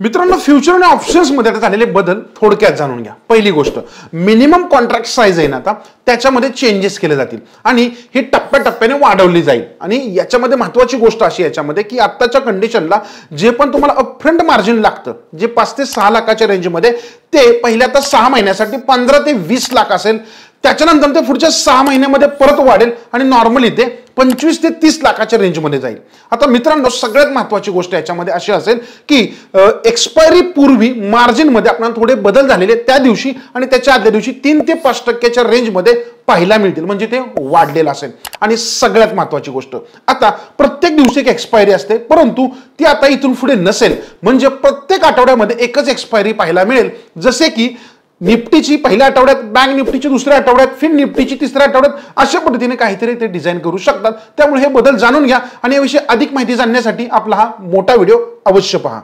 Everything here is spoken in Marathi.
मित्रांनो, फ्युचर आणि ऑप्शन्स मध्ये झालेले बदल थोडक्यात जाणून घ्या। पहिली गोष्ट, मिनिमम कॉन्ट्रॅक्ट साइज आहे ना, आता त्याच्यामध्ये चेंजेस केले जातील आणि ही टप्प्याटप्प्याने वाढवली जाईल। आणि याच्यामध्ये महत्त्वाची गोष्ट अशी याच्यामध्ये की आत्ताच्या कंडिशनला जे पण तुम्हाला अपफ्रंट मार्जिन लागतं, जे 5 ते 6 लाखाच्या रेंजमध्ये, ते पहिल्या आता 6 महिन्यासाठी 15 ते 20 लाख असेल। त्याच्यानंतर ते पुढच्या 6 महिन्यामध्ये परत वाढेल आणि नॉर्मली ते 25 ते 30 लाखाच्या रेंजमध्ये जाईल। आता मित्रांनो, सगळ्यात महत्त्वाची गोष्ट याच्यामध्ये अशी असेल की एक्सपायरी पूर्वी मार्जिन मध्ये आपल्याला थोडे बदल झालेले त्या दिवशी आणि त्याच्या आदल्या दिवशी 3 ते 5% रेंजमध्ये पाहायला मिळतील, म्हणजे ते वाढलेलं असेल। आणि सगळ्यात महत्त्वाची गोष्ट, आता प्रत्येक दिवशी एक एक्सपायरी असते, परंतु ती आता इथून पुढे नसेल, म्हणजे प्रत्येक आठवड्यामध्ये एकच एक्सपायरी पाहायला मिळेल। जसे की निफ्टीची पहिल्या आठवड्यात, बँक निफ्टीची दुसऱ्या आठवड्यात, फिन निफ्टीची तिसऱ्या आठवड्यात, अशा पद्धतीने काहीतरी ते डिझाइन करू शकतात। त्यामुळे हे बदल जाणून घ्या आणि याविषयी अधिक माहिती जाणण्यासाठी आपला हा मोठा व्हिडिओ अवश्य पहा।